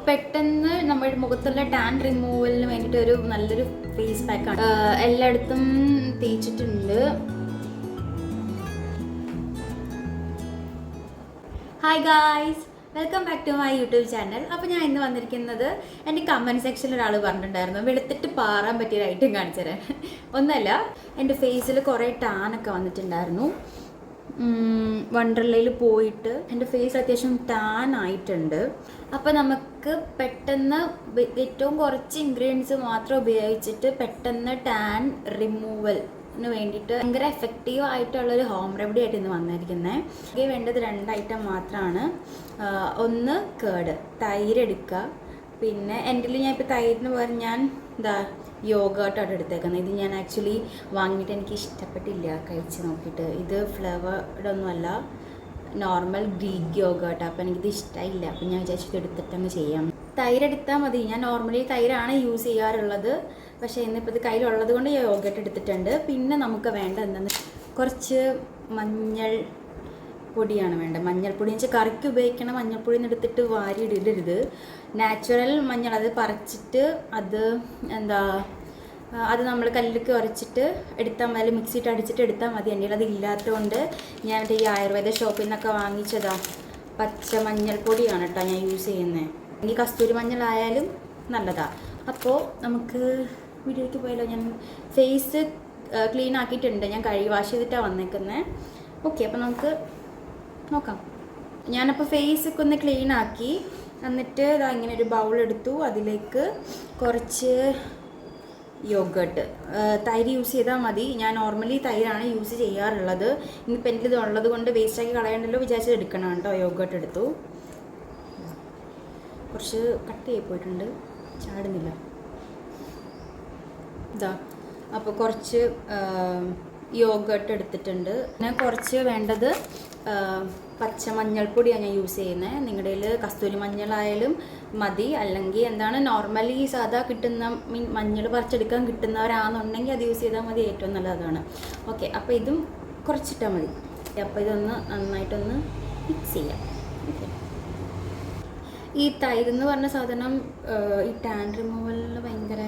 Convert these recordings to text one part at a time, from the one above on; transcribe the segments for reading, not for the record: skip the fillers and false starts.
പെട്ടെന്ന് നമ്മുടെ മുഖത്തുള്ള ടാൻ റിമൂവലിന് വേണ്ടിയിട്ട് ഒരു നല്ലൊരു ഫേസ് പാക്കാണ്. എല്ലായിടത്തും തേച്ചിട്ടുണ്ട്. Hi guys, welcome back to my YouTube channel. അപ്പോൾ ഞാൻ ഇന്ന് വന്നിരിക്കുന്നത് എൻ്റെ കമൻറ്റ് സെക്ഷനിൽ ഒരാൾ പറഞ്ഞിട്ടുണ്ടായിരുന്നു വെളുത്തിട്ട് പാറാൻ പറ്റിയ ഒരു ഐറ്റം കാണിച്ചു തരാൻ. ഒന്നല്ല, എൻ്റെ ഫേസിൽ കുറേ ടാനൊക്കെ വന്നിട്ടുണ്ടായിരുന്നു. വണ്ടർലയിൽ പോയിട്ട് എൻ്റെ ഫേസ് അത്യാവശ്യം ടാൻ ആയിട്ടുണ്ട്. അപ്പോൾ നമുക്ക് പെട്ടെന്ന് ഏറ്റവും കുറച്ച് ഇൻഗ്രീഡിയൻസ് മാത്രം ഉപയോഗിച്ചിട്ട് പെട്ടെന്ന് ടാൻ റിമൂവലിന് വേണ്ടിയിട്ട് ഭയങ്കര എഫക്റ്റീവ് ആയിട്ടുള്ളൊരു ഹോം റെമഡി ആയിട്ട് ഇന്ന് വന്നിരിക്കുന്നത്. എനിക്ക് വേണ്ടത് 2 ഐറ്റം മാത്രമാണ്. ഒന്ന് കേട്, തൈര് എടുക്കുക. പിന്നെ എൻ്റെ ഞാൻ ഇപ്പോൾ തൈരിന് പകരം ഞാൻ യോഗട്ടാണ് എടുത്തേക്കുന്നത്. ഇത് ഞാൻ ആക്ച്വലി വാങ്ങിയിട്ട് എനിക്ക് ഇഷ്ടപ്പെട്ടില്ല കഴിച്ച് നോക്കിയിട്ട്. ഇത് ഫ്ലേവർഡ് ഒന്നുമല്ല, നോർമൽ ഗ്രീക്ക് യോഗട്ട്. അപ്പോൾ എനിക്കിത് ഇഷ്ടമായില്ല. അപ്പം ഞാൻ വിചാരിച്ചിട്ട് എടുത്തിട്ടങ്ങ് ചെയ്യാം. തൈരെടുത്താൽ മതി. ഞാൻ നോർമലി തൈരാണ് യൂസ് ചെയ്യാറുള്ളത്. പക്ഷേ ഇന്നിപ്പോൾ ഇത് കയ്യിലുള്ളത് കൊണ്ട് യോഗട്ട് എടുത്തിട്ടുണ്ട്. പിന്നെ നമുക്ക് വേണ്ട എന്താണെന്ന് കുറച്ച് മഞ്ഞൾ പൊടിയാണ് വേണ്ടത്. മഞ്ഞൾപ്പൊടി എന്ന് വെച്ചാൽ കറിക്ക് ഉപയോഗിക്കണം മഞ്ഞൾപ്പൊടി എടുത്തിട്ട് വാരി ഇടരുത്. നാച്ചുറൽ മഞ്ഞൾ, അത് പറിച്ചിട്ട് അത് നമ്മൾ കല്ലിലേക്ക് ഉരച്ചിട്ട് എടുത്താൽ മതി, മിക്സിയിട്ട് അടിച്ചിട്ട് എടുത്താൽ മതി. എൻ്റെ അത് ഇല്ലാത്തതുകൊണ്ട് ഞാൻ ഈ ആയുർവേദ ഷോപ്പിൽ നിന്നൊക്കെ വാങ്ങിച്ചതാ പച്ച മഞ്ഞൾപ്പൊടിയാണ് കേട്ടോ ഞാൻ യൂസ് ചെയ്യുന്നത്. ഈ കസ്തൂരി മഞ്ഞളായാലും നല്ലതാണ്. അപ്പോൾ നമുക്ക് വീഡിയോയ്ക്ക് പോയാലോ. ഞാൻ ഫേസ് ക്ലീൻ ആക്കിയിട്ടുണ്ട്. ഞാൻ വാഷ് ചെയ്തിട്ടാണ് വന്നേക്കുന്നത്. ഓക്കെ, അപ്പോൾ നമുക്ക് നോക്കാം. ഞാനപ്പോൾ ഫേസൊക്കെ ഒന്ന് ക്ലീൻ ആക്കി എന്നിട്ട് ഇങ്ങനെ ഒരു ബൗൾ എടുത്തു. അതിലേക്ക് കുറച്ച് യോഗട്ട്, തൈര് യൂസ് ചെയ്താൽ മതി. ഞാൻ നോർമലി തൈരാണ് യൂസ് ചെയ്യാറുള്ളത്. ഇന്നിപ്പോൾ എനിക്കിത് ഉള്ളത് കൊണ്ട് വേസ്റ്റാക്കി കളയണ്ടല്ലോ വിചാരിച്ചത് എടുക്കണം കേട്ടോ. യോഗട്ട് എടുത്തു. കുറച്ച് കട്ട് ചെയ്ത് പോയിട്ടുണ്ട്, ചാടുന്നില്ല. അപ്പോൾ കുറച്ച് യോഗട്ട് എടുത്തിട്ടുണ്ട്. പിന്നെ കുറച്ച് വേണ്ടത് പച്ച മഞ്ഞൾപ്പൊടിയാണ് ഞാൻ യൂസ് ചെയ്യുന്നത്. നിങ്ങളുടെ കയ്യിൽ കസ്തൂരി മഞ്ഞളായാലും മതി. അല്ലെങ്കിൽ നോർമലി സാധാ കിട്ടുന്ന മഞ്ഞൾ പറിച്ചെടുക്കാൻ കിട്ടുന്നവരാണെന്നുണ്ടെങ്കിൽ അത് യൂസ് ചെയ്താൽ മതി, ഏറ്റവും നല്ലതാണ്. ഓക്കെ, അപ്പോൾ ഇതും കുറച്ചിട്ടാൽ മതി. അപ്പോൾ ഇതൊന്ന് നന്നായിട്ടൊന്ന് മിക്സ് ചെയ്യാം. ഓക്കെ, ഈ തൈര് എന്ന് പറഞ്ഞ സാധനം ഈ ടാൻ റിമൂവലിന് ഭയങ്കര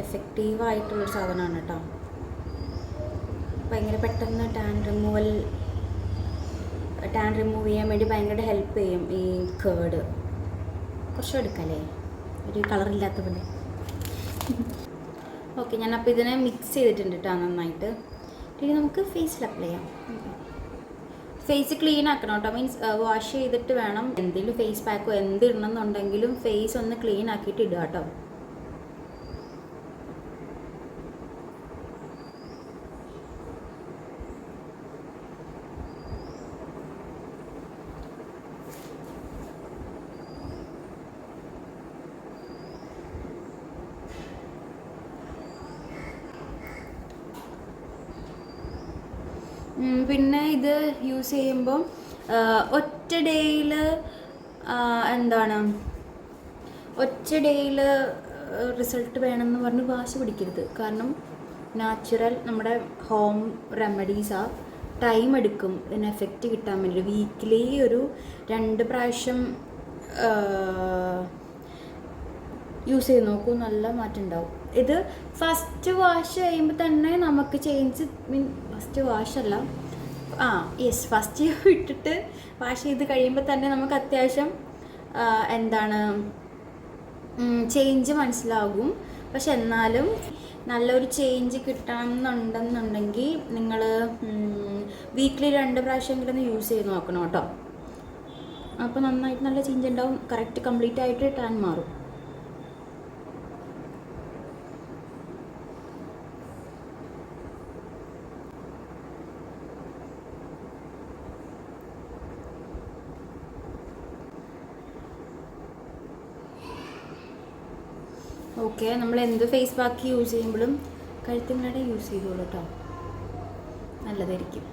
എഫക്റ്റീവായിട്ടുള്ളൊരു സാധനമാണ് കേട്ടോ. ഭയങ്കര പെട്ടെന്ന് ടാൻ റിമൂവ് ചെയ്യാൻ വേണ്ടി ഭയങ്കര ഹെൽപ്പ് ചെയ്യും ഈ കേട്. കുറച്ച് എടുക്കല്ലേ, ഒരു കളറില്ലാത്ത പോലെ. ഓക്കെ, ഞാനപ്പോൾ ഇതിനെ മിക്സ് ചെയ്തിട്ടുണ്ട് കേട്ടോ നന്നായിട്ട്. ഇനി നമുക്ക് ഫേസിൽ അപ്ലൈ ചെയ്യാം. ഫേസ് ക്ലീൻ ആക്കണം കേട്ടോ. മീൻസ് വാഷ് ചെയ്തിട്ട് വേണം. എന്തെങ്കിലും ഫേസ് പാക്കോ എന്ത് ഇടണമെന്നുണ്ടെങ്കിലും ഫേസ് ഒന്ന് ക്ലീൻ ആക്കിയിട്ട് ഇടുക കേട്ടോ. പിന്നെ ഇത് യൂസ് ചെയ്യുമ്പോൾ ഒറ്റ ഡേയിൽ റിസൾട്ട് വേണമെന്ന് പറഞ്ഞ് വാശി പിടിക്കരുത്. കാരണം നാച്ചുറൽ നമ്മുടെ ഹോം റെമഡീസാണ്. ടൈം എടുക്കും ഇതിന് എഫക്റ്റ് കിട്ടാൻ വേണ്ടി. വീക്കിലി ഒരു 2 പ്രാവശ്യം യൂസ് ചെയ്ത് നോക്കൂ, നല്ല മാറ്റം ഉണ്ടാവും. ഇത് ഫസ്റ്റ് വാഷ് ചെയ്യുമ്പോൾ തന്നെ നമുക്ക് ചേഞ്ച്, ഫസ്റ്റ് വാഷല്ല, ഫസ്റ്റ് ഇട്ടിട്ട് വാഷ് ചെയ്ത് കഴിയുമ്പോൾ തന്നെ നമുക്ക് അത്യാവശ്യം ചേഞ്ച് മനസ്സിലാകും. പക്ഷെ എന്നാലും നല്ലൊരു ചേഞ്ച് കിട്ടണമെന്നുണ്ടെന്നുണ്ടെങ്കിൽ നിങ്ങൾ വീക്കിലി 2 പ്രാവശ്യമെങ്കിലും ഒന്ന് യൂസ് ചെയ്ത് നോക്കണം കേട്ടോ. അപ്പോൾ നന്നായിട്ട് നല്ല ചേഞ്ച് ഉണ്ടാവും. കറക്റ്റ് കംപ്ലീറ്റ് ആയിട്ട് ടാൻ മാറും. ഓക്കെ, നമ്മൾ എന്ത് ഫേസ് പാക്ക് യൂസ് ചെയ്യുമ്പോഴും കഴുത്തിങ്ങടെ യൂസ് ചെയ്തോളൂ കേട്ടോ, നല്ലതായിരിക്കും.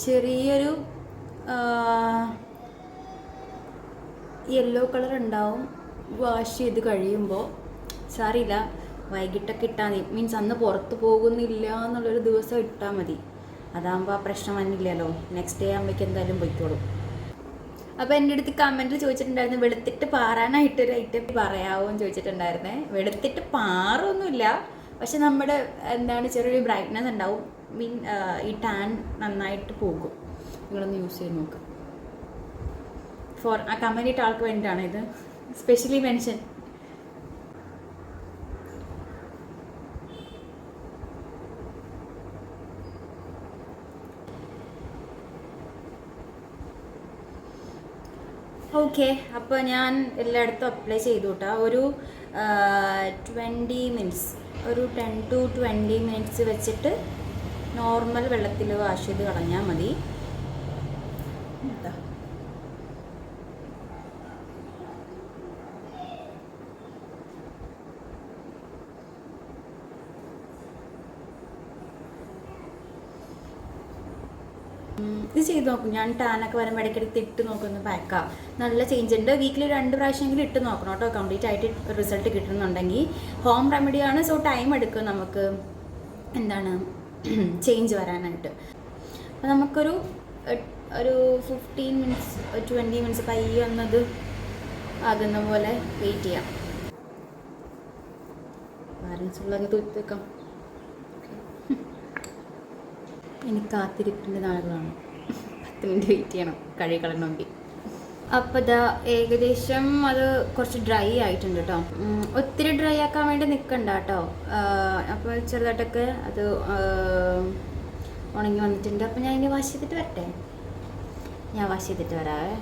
ചെറിയൊരു യെല്ലോ കളർ ഉണ്ടാവും വാഷ് ചെയ്ത് കഴിയുമ്പോൾ. സാറിയില്ല, വൈകിട്ടൊക്കെ ഇട്ടാൽ മതി. മീൻസ് അന്ന് പുറത്ത് പോകുന്നില്ല എന്നുള്ളൊരു ദിവസം ഇട്ടാൽ മതി. അതാകുമ്പോൾ ആ പ്രശ്നം വന്നില്ലല്ലോ. നെക്സ്റ്റ് ഡേ ആകുമ്പോഴേക്കും എന്തായാലും പോയിക്കോളും. അപ്പോൾ എൻ്റെ അടുത്ത് കമൻറ്റിൽ ചോദിച്ചിട്ടുണ്ടായിരുന്നു വെളുത്തിട്ട് പാറാനായിട്ടൊരു ഐറ്റം പറയാമോ എന്ന് ചോദിച്ചിട്ടുണ്ടായിരുന്നേ. വെളുത്തിട്ട് പാറൊന്നുമില്ല, പക്ഷെ നമ്മുടെ എന്താണ് ചെറിയൊരു ബ്രൈറ്റ്നസ് ഉണ്ടാവും. ഈ ടാൻ നന്നായിട്ട് പോകും. നിങ്ങളൊന്ന് യൂസ് ചെയ്ത് നോക്കുക. ആ കമൻറ്റ് ഇട്ട ആൾക്ക് വേണ്ടിയിട്ടാണ് ഇത് സ്പെഷ്യലി മെൻഷൻ. ഓക്കെ, അപ്പോൾ ഞാൻ എല്ലായിടത്തും അപ്ലൈ ചെയ്തു കേട്ടോ. ഒരു 20 മിനിറ്റ്സ്, ഒരു 10 to 20 മിനിറ്റ്സ് വെച്ചിട്ട് നോർമൽ വെള്ളത്തിൽ വാഷ് ചെയ്ത് കളഞ്ഞാൽ മതി. ഇത് ചെയ്ത് നോക്കും. ഞാൻ ടാനൊക്കെ വരുമ്പോൾ ഇടയ്ക്കിടയ്ക്ക് ഇട്ട് നോക്കുന്ന പാക്കാണ്. നല്ല ചേഞ്ച് ഉണ്ട്. വീക്കിലി 2 പ്രാവശ്യമെങ്കിലും ഇട്ട് നോക്കണം കേട്ടോ, കംപ്ലീറ്റ് ആയിട്ട് റിസൾട്ട് കിട്ടുന്നുണ്ടെങ്കിൽ. ഹോം റെമഡിയാണ്, സോ ടൈം എടുക്കും നമുക്ക് എന്താണ് ചേഞ്ച് വരാനായിട്ട്. അപ്പോൾ നമുക്കൊരു 15 മിനിറ്റ്സ് 20 മിനിറ്റ്സ് പയ്യെ ഒന്നത് ആകുന്ന പോലെ വെയിറ്റ് ചെയ്യാം. ബാലൻസ് ഉള്ളങ്ങ് തൂത്തേക്കാം. എനിക്ക് കാത്തിരിപ്പിൻ്റെ നാളുകളാണ്. 10 മിനിറ്റ് വെയിറ്റ് ചെയ്യണം കഴുകിക്കളണമെങ്കിൽ. അപ്പോൾ ഇതാ ഏകദേശം അത് കുറച്ച് ഡ്രൈ ആയിട്ടുണ്ട് കേട്ടോ. ഒത്തിരി ഡ്രൈ ആക്കാൻ വേണ്ടി നിൽക്കണ്ട കേട്ടോ. അപ്പോൾ ചെറുതായിട്ടൊക്കെ അത് ഉണങ്ങി വന്നിട്ടുണ്ട്. അപ്പോൾ ഞാൻ ഇനി വാഷ് ചെയ്തിട്ട് വരട്ടെ. ഞാൻ വാഷ് ചെയ്തിട്ട് വരാവേ.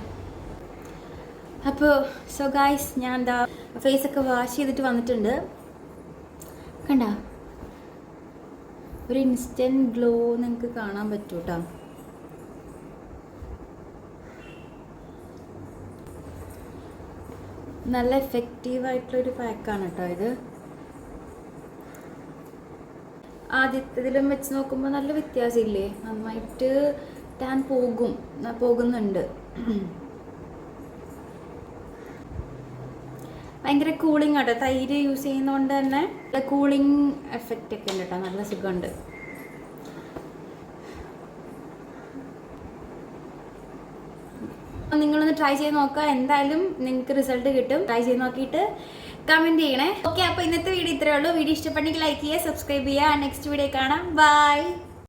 അപ്പോൾ സോ ഗായ്സ്, ഞാൻ എന്താ ഫേസൊക്കെ വാഷ് ചെയ്തിട്ട് വന്നിട്ടുണ്ട്. കണ്ട ഒരു ഇൻസ്റ്റൻറ്റ് ഗ്ലോ നിങ്ങൾക്ക് കാണാൻ പറ്റും കേട്ടോ. നല്ല എഫക്റ്റീവായിട്ടുള്ളൊരു പാക്കാണ് കേട്ടോ ഇത്. ആദ്യത്തേതിലും വെച്ച് നോക്കുമ്പോൾ നല്ല വ്യത്യാസമില്ലേ? നന്നായിട്ട് ടാൻ പോകുന്നുണ്ട്. ഭയങ്കര കൂളിംഗ് ആട്ടോ. തൈര് യൂസ് ചെയ്യുന്നതുകൊണ്ട് തന്നെ കൂളിംഗ് എഫക്റ്റ് ഒക്കെ ഉണ്ട് കേട്ടോ. നല്ല സുഖമുണ്ട്. നിങ്ങളൊന്ന് ട്രൈ ചെയ്ത് നോക്കുക. എന്തായാലും നിങ്ങൾക്ക് റിസൾട്ട് കിട്ടും. ട്രൈ ചെയ്ത് നോക്കിയിട്ട് കമൻറ്റ് ചെയ്യണേ. ഓക്കെ, അപ്പോൾ ഇന്നത്തെ വീഡിയോ ഇത്രയേ ഉള്ളൂ. വീഡിയോ ഇഷ്ടപ്പെട്ടെങ്കിൽ ലൈക്ക് ചെയ്യുക, സബ്സ്ക്രൈബ് ചെയ്യുക. നെക്സ്റ്റ് വീഡിയോ കാണാം. ബൈ.